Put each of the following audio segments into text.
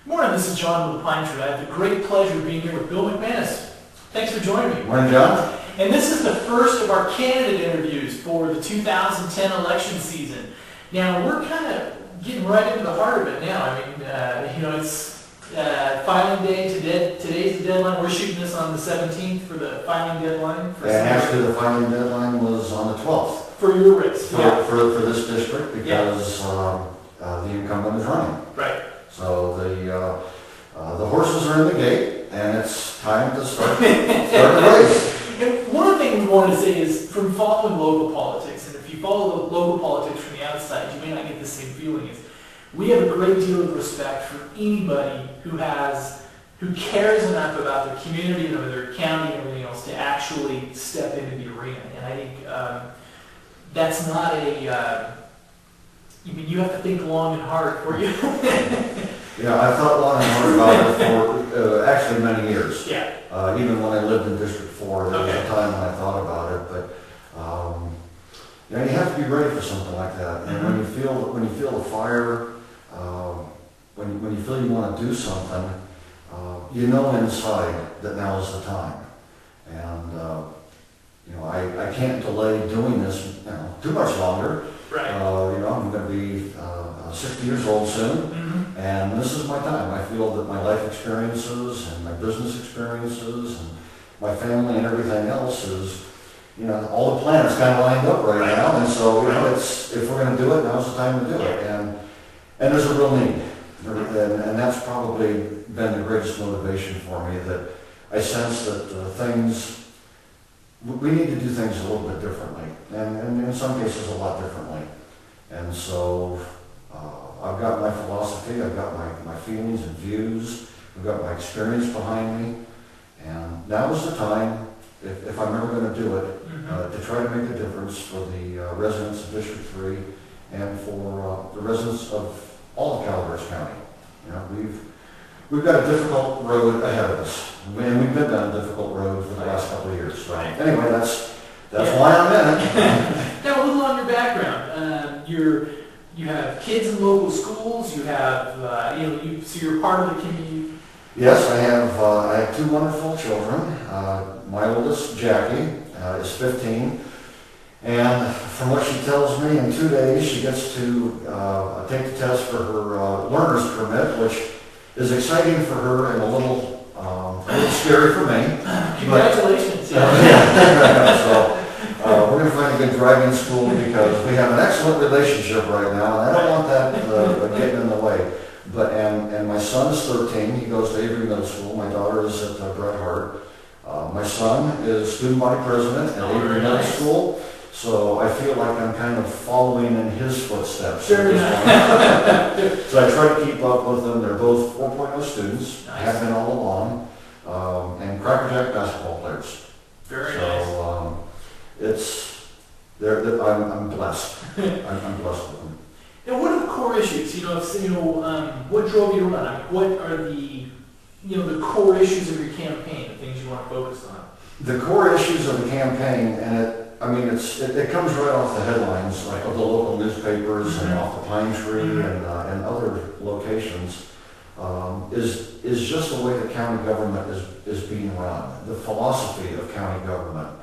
Morning, this is John with the Pine Tree. I have the great pleasure of being here with Bill McManus. Thanks for joining me. Morning, John. And this is the first of our candidate interviews for the 2010 election season. Now, we're kind of getting right into the heart of it now. I mean, it's filing day. Today's the deadline. We're shooting this on the 17th for the filing deadline. And actually, the filing deadline was on the 12th. For your race. For this district, because the incumbent is running. Right. So the horses are in the gate, and it's time to start the race. And one thing we wanted to say is, from following local politics, and if you follow the local politics from the outside, you may not get the same feeling. Is we have a great deal of respect for anybody who cares enough about their community and their county and everything else to actually step into the arena. And I think that's not you have to think long and hard for you. Yeah, I've thought long and hard about it for actually many years. Yeah. Even when I lived in District 4, there was a time when I thought about it. But you have to be ready for something like that. And when you feel the fire, when you feel you want to do something, you know inside that now is the time. And I can't delay doing this too much longer. Right. I'm going to be 60 years old soon, and this is my time. I feel that my life experiences and my business experiences and my family and everything else is, all the planets kind of lined up right now. And so, if we're going to do it, now's the time to do it. And there's a real need, and that's probably been the greatest motivation for me. That I sense that we need to do things a little bit differently, and in some cases a lot differently. And so I've got my philosophy, I've got my feelings and views, I've got my experience behind me, and now is the time, if I'm ever going to do it, to try to make a difference for the residents of District 3 and for the residents of all of Calaveras County. We've got a difficult road ahead of us, and we've been down a difficult road for the last couple of years. So anyway, that's why I'm in it. Now, a little on your background. You have kids in local schools. You have, so you're part of the community. Yes, I have two wonderful children. My oldest, Jackie, is 15, and from what she tells me, in 2 days she gets to take the test for her learner's permit, which is exciting for her and a little scary for me. Congratulations. So we're going to find a good driving school because we have an excellent relationship right now, and I don't want that getting in the way. And my son is 13. He goes to Avery Middle School. My daughter is at Bret Hart. My son is student body president at Avery Middle School. So I feel like I'm kind of following in his footsteps. Sure. So I try to keep up with them. They're both 4.0 students, have been all along, and crackerjack basketball players. Very nice. I'm blessed. I'm blessed with them. And what are the core issues? What drove you to run? I mean, what are the core issues of your campaign, the things you want to focus on? The core issues of the campaign, and it comes right off the headlines, like of the local newspapers and off the Pine Tree and other locations, is just the way the county government is being run, the philosophy of county government.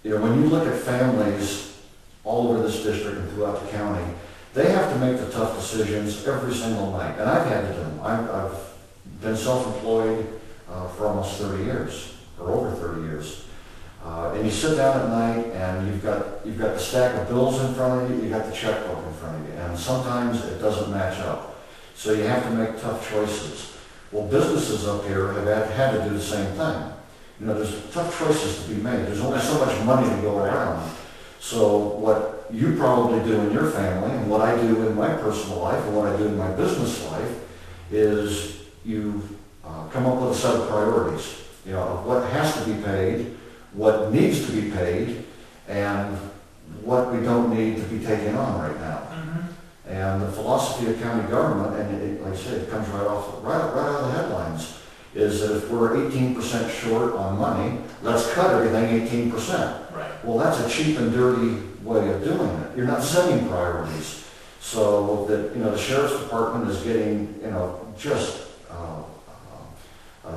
When you look at families all over this district and throughout the county, they have to make the tough decisions every single night, and I've had to do them. I've been self-employed for almost 30 years, or over 30 years. And you sit down at night and you've got the stack of bills in front of you, you've got the checkbook in front of you, and sometimes it doesn't match up. So you have to make tough choices. Well, businesses up here have had to do the same thing. There's tough choices to be made. There's only so much money to go around. So what you probably do in your family, and what I do in my personal life, and what I do in my business life, is you come up with a set of priorities, of what has to be paid, what needs to be paid, and what we don't need to be taken on right now. And the philosophy of county government, and like I said, it comes right out of the headlines, is that if we're 18% short on money, let's cut everything 18%. Right. Well, that's a cheap and dirty way of doing it. You're not setting priorities. So that, the sheriff's department is getting, just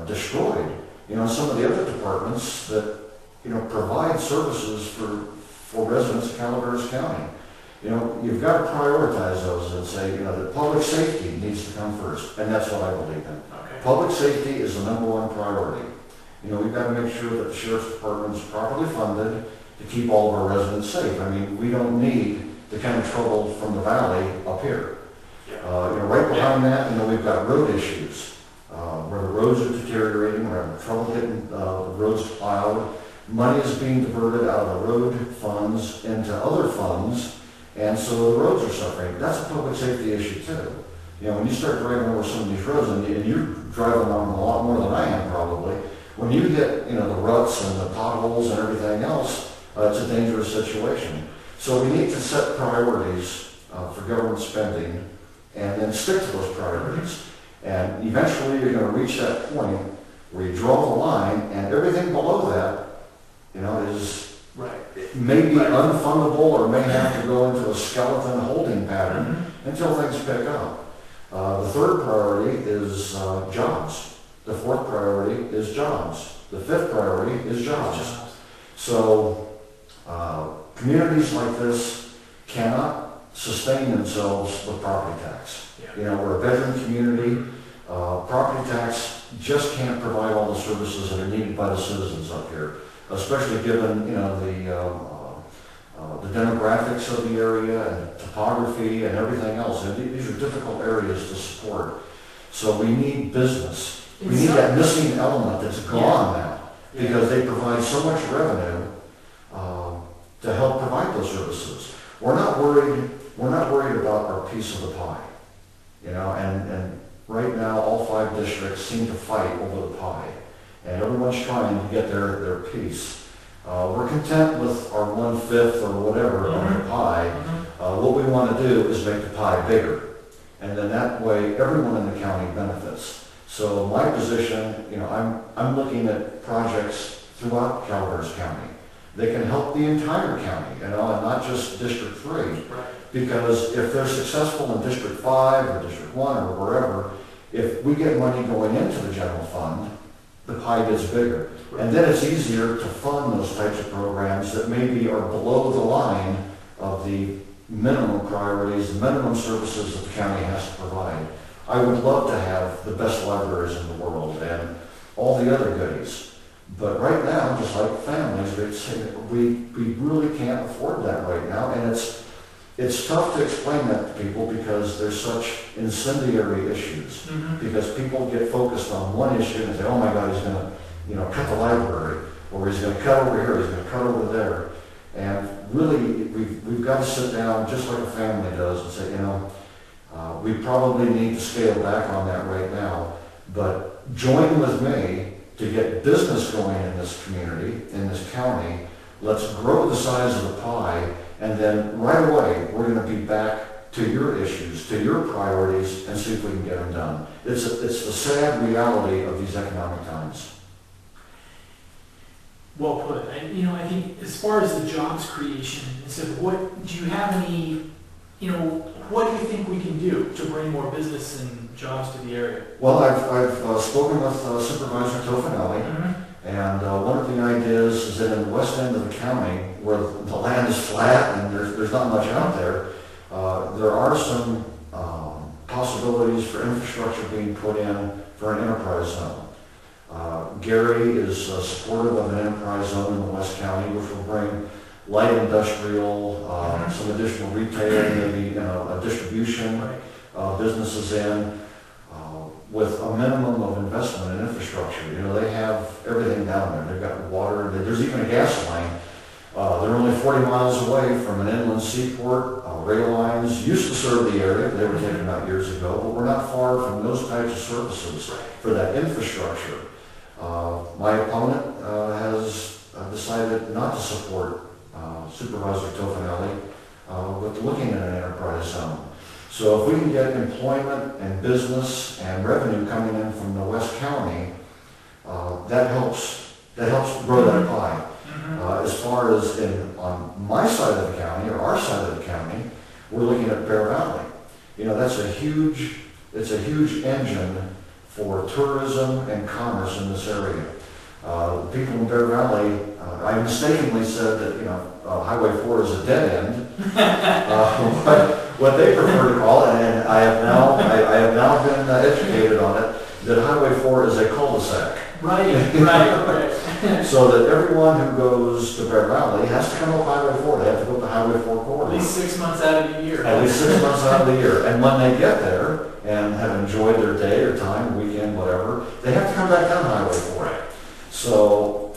destroyed. Some of the other departments that, provide services for residents of Calaveras County. You've got to prioritize those and say, that public safety needs to come first, and that's what I believe in. Okay. Public safety is the number one priority. We've got to make sure that the sheriff's department is properly funded to keep all of our residents safe. We don't need the kind of trouble from the valley up here. Right behind that, we've got road issues, where the roads are deteriorating, we're having trouble getting the roads plowed. Money is being diverted out of the road funds into other funds, and so the roads are suffering. That's a public safety issue too. When you start driving over some of these roads, and you're driving on them a lot more than I am probably, when you hit, the ruts and the potholes and everything else, it's a dangerous situation. So we need to set priorities for government spending and then stick to those priorities. And eventually you're going to reach that point where you draw the line, and everything below that, is maybe unfundable or may have to go into a skeleton holding pattern until things pick up. The third priority is jobs. The fourth priority is jobs. The fifth priority is jobs. So communities like this cannot sustain themselves with property tax. We're a veteran community. Property tax just can't provide all the services that are needed by the citizens up here, especially given, the demographics of the area and topography and everything else. And these are difficult areas to support. So we need business. We need that missing element that's gone now, because they provide so much revenue to help provide those services. We're not worried about our piece of the pie. And right now all 5 districts seem to fight over the pie, and everyone's trying to get their piece. We're content with our 1/5 or whatever of the pie. What we want to do is make the pie bigger, and then that way everyone in the county benefits. So my position, I'm looking at projects throughout Calaveras County. They can help the entire county, and not just District 3. Because if they're successful in District 5 or District 1 or wherever, if we get money going into the general fund, the pie gets bigger. And then it's easier to fund those types of programs that maybe are below the line of the minimum priorities, the minimum services that the county has to provide. I would love to have the best libraries in the world and all the other goodies. But right now, just like families, we really can't afford that right now. And it's tough to explain that to people because there's such incendiary issues. Because people get focused on one issue and say, oh my God, he's going to, cut the library, or he's going to cut over here, he's going to cut over there. And really, we've got to sit down just like a family does and say, we probably need to scale back on that right now. But join with me to get business going in this community, in this county. Let's grow the size of the pie. And then right away, we're going to be back to your issues, to your priorities, and see if we can get them done. It's the sad reality of these economic times. Well put. And, I think as far as the jobs creation, so what do you have any, what do you think we can do to bring more business and jobs to the area? Well, I've spoken with Supervisor Tofanelli. And one of the ideas is that in the west end of the county, where the land is flat and there's not much out there, there are some possibilities for infrastructure being put in for an enterprise zone. Gary is supportive of an enterprise zone in the West County, which will bring light industrial, some additional retail, maybe a distribution businesses in. With a minimum of investment in infrastructure. They have everything down there. They've got water, there's even a gas line. They're only 40 miles away from an inland seaport. Rail lines used to serve the area. They were taken out years ago, but we're not far from those types of services for that infrastructure. My opponent has decided not to support Supervisor Tofanelli with looking at an enterprise zone. So if we can get employment and business and revenue coming in from the West County, that helps grow that pie. As far as on my side of the county, or our side of the county, We're looking at Bear Valley. You know, it's a huge engine for tourism and commerce in this area. People in Bear Valley, I mistakenly said that, you know, Highway 4 is a dead end. What they prefer to call it, and I have now been educated on it, that Highway 4 is a cul-de-sac. Right. So that everyone who goes to Bear Valley has to come up Highway 4. They have to go up the Highway 4 corridor. At least 6 months out of the year. At least 6 months out of the year. And when they get there and have enjoyed their day or time, weekend, whatever, they have to come back down Highway 4. Right. So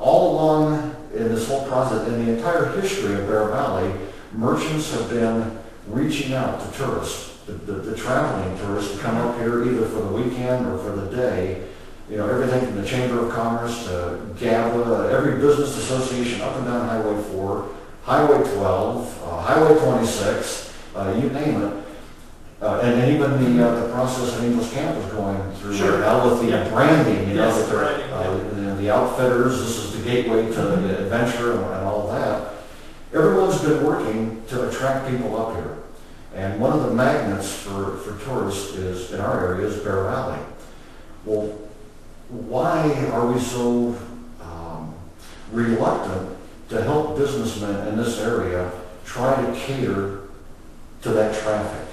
all along in this whole process, in the entire history of Bear Valley, merchants have been reaching out to tourists, the traveling tourists, to come up here either for the weekend or for the day. You know, everything from the Chamber of Commerce to GABA, every business association up and down Highway 4, Highway 12, Highway 26, you name it. And even the process of English Camp is going through Sure. now with the branding, you know, Yes, that the outfitters, this is the gateway to the adventure and all that. Everyone's been working to attract people up here. And one of the magnets for tourists is, in our area, is Bear Valley. Well, why are we so reluctant to help businessmen in this area try to cater to that traffic?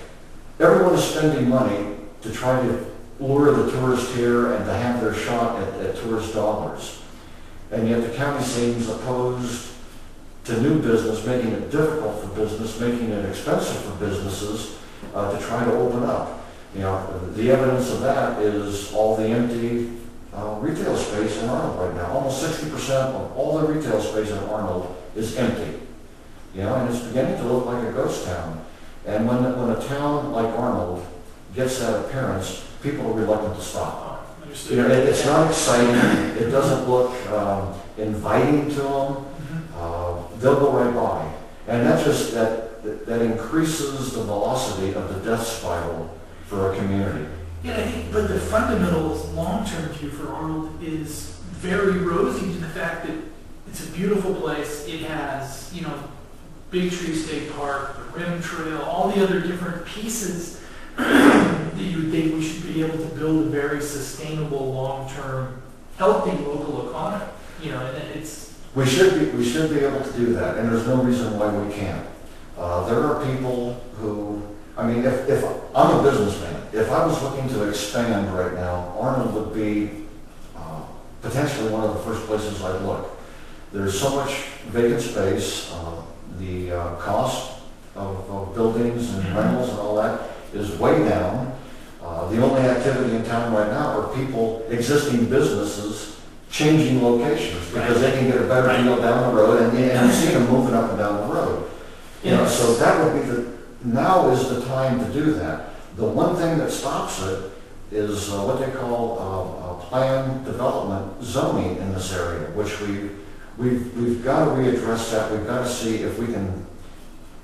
Everyone is spending money to try to lure the tourist here and to have their shot at tourist dollars. And yet the county seems opposed to new business, making it difficult for business, making it expensive for businesses to try to open up. You know, the evidence of that is all the empty retail space in Arnold right now. Almost 60% of all the retail space in Arnold is empty. You know, and it's beginning to look like a ghost town. And when a town like Arnold gets that appearance, people are reluctant to stop. You know, it's not exciting. It doesn't look inviting to them. They'll go right by, and that increases the velocity of the death spiral for a community. Yeah, I think, but the fundamental long-term view for Arnold is very rosy to the fact that it's a beautiful place. It has, you know, Big Tree State Park, the Rim Trail, all the other different pieces that you would think we should be able to build a very sustainable, long-term, healthy local economy. You know, and it's. We should be able to do that, and there's no reason why we can't. There are people who, I mean, if I'm a businessman, if I was looking to expand right now, Arnold would be potentially one of the first places I'd look. There's so much vacant space. The cost of buildings and rentals and all that is way down. The only activity in town right now are people, existing businesses, changing locations because they can get a better deal down the road, and you see them moving up and down the road. You know, so that would be now is the time to do that. The one thing that stops it is what they call planned development zoning in this area, which we've got to readdress that. We've got to see if we can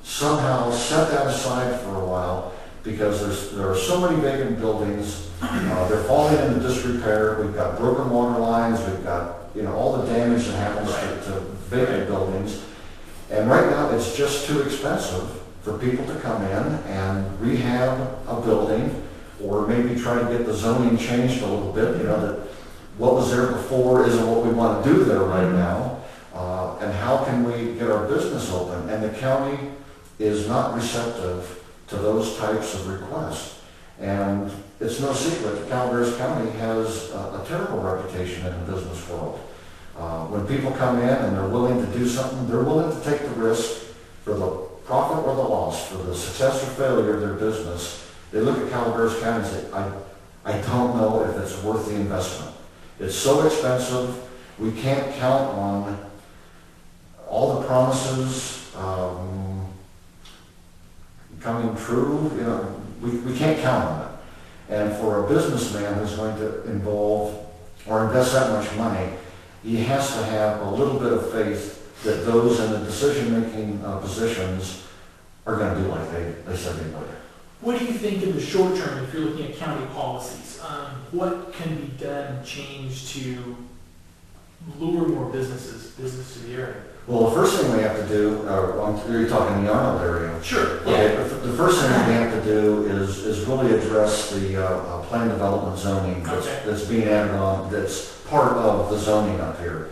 somehow set that aside for a while, because there are so many vacant buildings. They're falling into disrepair. We've got broken water lines. We've got, you know, all the damage that happens to vacant buildings. And right now, it's just too expensive for people to come in and rehab a building, or maybe try to get the zoning changed a little bit. You know, that what was there before isn't what we want to do there right now. And how can we get our business open? And the county is not receptive to those types of requests. And it's no secret that Calaveras County has a terrible reputation in the business world. When people come in and they're willing to do something, they're willing to take the risk for the profit or the loss, for the success or failure of their business. They look at Calaveras County and say, I don't know if it's worth the investment. It's so expensive. We can't count on all the promises coming true. You know, we can't count on it. And for a businessman who's going to involve or invest that much money, he has to have a little bit of faith that those in the decision-making positions are going to do like they said they would. What do you think in the short term, if you're looking at county policies, what can be done and changed to lure more business to the area? Well, the first thing we have to do, you're talking the Arnold area. Sure. Okay, the first thing that we have to do is really address the plan development zoning that's being added on, that's part of the zoning up here.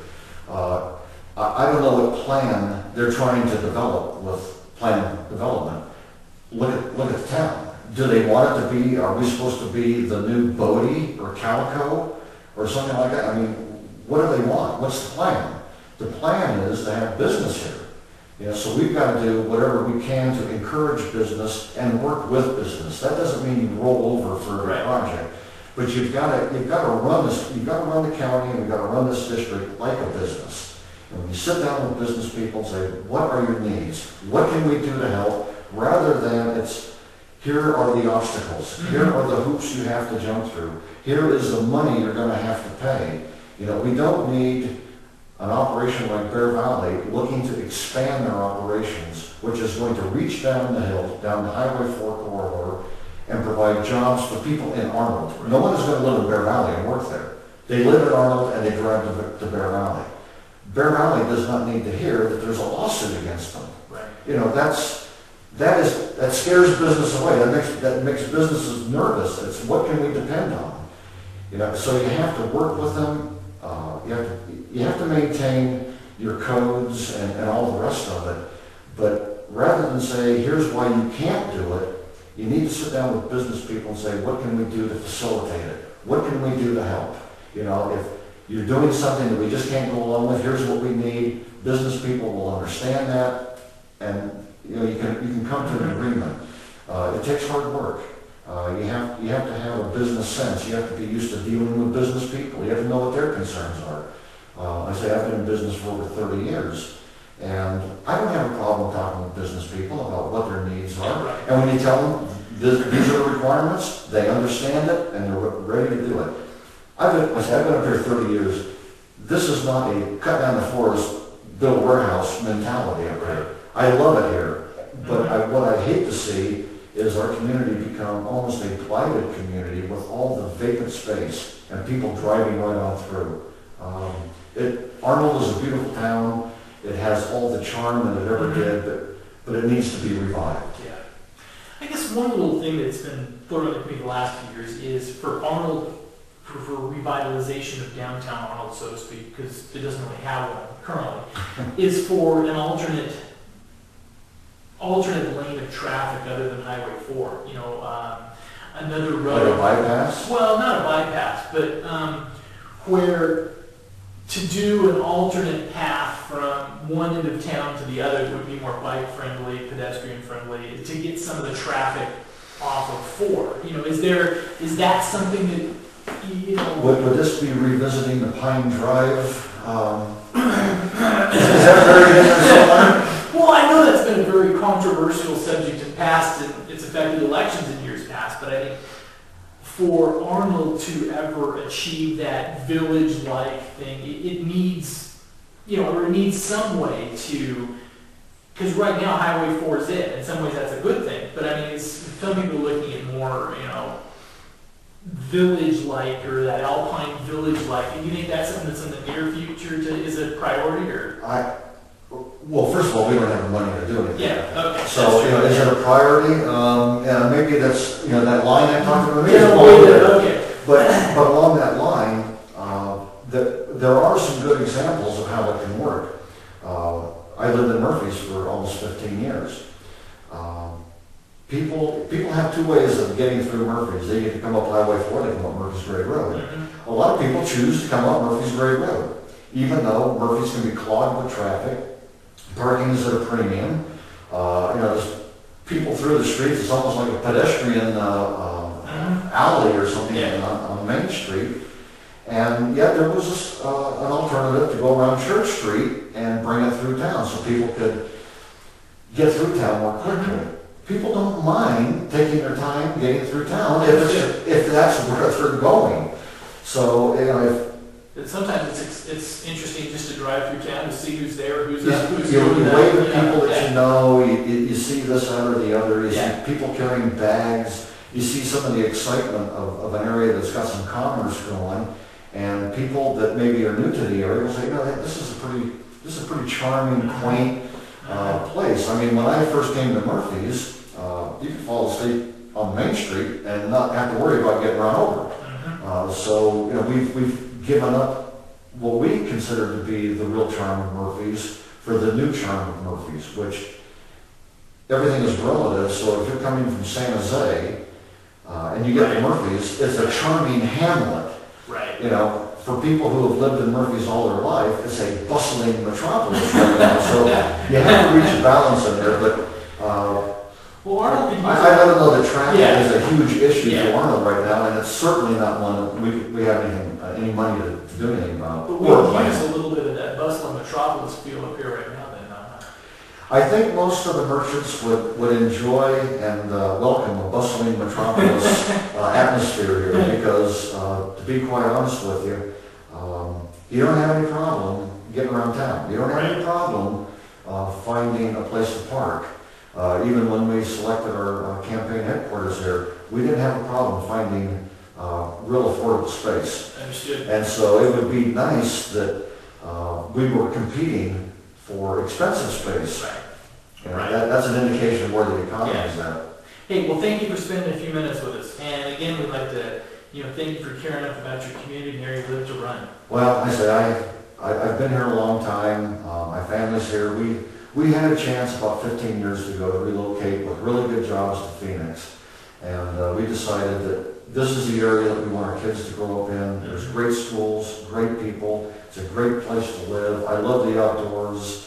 I don't know what plan they're trying to develop with plan development. Look at the town. Do they want it to be, are we supposed to be the new Bodie or Calico or something like that? I mean, what do they want? What's the plan? The plan is to have business here. You know, so we've got to do whatever we can to encourage business and work with business. That doesn't mean you roll over for every project, but you've got to run this. You've got to run the county, and we've got to run this district like a business. And when you sit down with business people and say, what are your needs? What can we do to help? Rather than it's, here are the obstacles. Here are the hoops you have to jump through. Here is the money you're going to have to pay. You know, we don't need an operation like Bear Valley looking to expand their operations, which is going to reach down the hill, down the Highway 4 corridor, and provide jobs for people in Arnold. No one is going to live in Bear Valley and work there. They live in Arnold and they drive to Bear Valley. Bear Valley does not need to hear that there's a lawsuit against them. Right. You know, that scares business away. That makes businesses nervous. It's what can we depend on? You know, so you have to work with them. You have to maintain your codes and all the rest of it. But rather than say, here's why you can't do it, you need to sit down with business people and say, what can we do to facilitate it? What can we do to help? You know, if you're doing something that we just can't go along with, here's what we need. Business people will understand that, and you know, you can come to an agreement. It takes hard work. You have to have a business sense. You have to be used to dealing with business people. You have to know what their concerns are. I say I've been in business for over 30 years, and I don't have a problem talking with business people about what their needs are. And when you tell them these are the requirements, they understand it and they're ready to do it. I've been up here 30 years. This is not a cut down the forest, build a warehouse mentality up here. I love it here, but what I hate to see is our community become almost a blighted community with all the vacant space and people driving right on through. Arnold is a beautiful town. It has all the charm that it ever did, but it needs to be revived. Yeah. I guess one little thing that's been thrown at me the last few years is for Arnold, for revitalization of downtown Arnold, so to speak, because it doesn't really have one currently, is for an alternate lane of traffic other than Highway 4. You know, another road. Like a bypass? Well, not a bypass, but where to do an alternate path from one end of town to the other would be more bike friendly, pedestrian friendly, to get some of the traffic off of 4. You know, is that something that, you know? Would this be revisiting the Pine Drive? Is that very interesting? Well, I know that's been a very controversial subject in past, and it's affected elections in years past, but I think for Arnold to ever achieve that village-like thing, it needs, you know, or it needs some way to, because right now Highway 4 is it. In some ways that's a good thing, but I mean, it's, some people are looking at more, you know, village-like or that alpine village-like. Do you think that's something that's in the near future is a priority, or? Well, first of all, we don't have the money to do anything. Yeah, okay. So, you know, is it a priority? Yeah, maybe that's, you know, that line I talked about. Okay. But along that line, there are some good examples of how it can work. I lived in Murphy's for almost 15 years. People have two ways of getting through Murphy's. They get to come up Highway 4, they come up Murphy's Grade Road. A lot of people choose to come up Murphy's Grade Road, even though Murphy's can be clogged with traffic. Parking is at a premium. You know, there's people through the streets. It's almost like a pedestrian alley or something on Main Street. And yet there was an alternative to go around Church Street and bring it through town so people could get through town more quickly. People don't mind taking their time getting through town if that's where they're going. So, you know, sometimes it's interesting just to drive through town to see who's there, who's you doing that. wave at people that you know, you see this, that, or the other, you see people carrying bags, you see some of the excitement of an area that's got some commerce going, and people that maybe are new to the area will say, you know, this is a this is a pretty charming, quaint place. I mean, when I first came to Murphy's, you could fall asleep on Main Street and not have to worry about getting run over. So, you know, we've given up what we consider to be the real charm of Murphy's for the new charm of Murphy's, which everything is relative. So if you're coming from San Jose and you get to Murphy's, it's a charming hamlet. Right. You know, for people who have lived in Murphy's all their life, it's a bustling metropolis right now. So you have to reach a balance in there. But well, Arnold could use I don't know that traffic Yeah. is a huge issue Yeah. for Arnold right now, and it's certainly not one that we have any money to do anything about. But we Or could plan. use a little bit of that bustling metropolis feel up here right now then, I think most of the merchants would enjoy and welcome a bustling metropolis atmosphere here because, to be quite honest with you, you don't have any problem getting around town. You don't have any problem finding a place to park. Even when we selected our campaign headquarters here, we didn't have a problem finding real affordable space. Understood. And so it would be nice that we were competing for expensive space. Right. You know, Right. that's an indication of where the economy is at. Hey, well, thank you for spending a few minutes with us. And again, we'd like to, thank you for caring enough about your community and area you live to run. Well, I say I've been here a long time. My family's here. We had a chance about 15 years ago to relocate with really good jobs to Phoenix. And we decided that this is the area that we want our kids to grow up in. There's great schools, great people. It's a great place to live. I love the outdoors.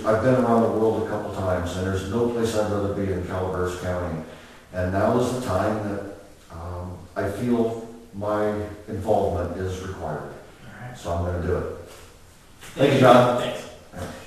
I've been around the world a couple times, and there's no place I'd rather be than Calaveras County. And now is the time that I feel my involvement is required. All right. So I'm going to do it. Thank you, John. Thanks.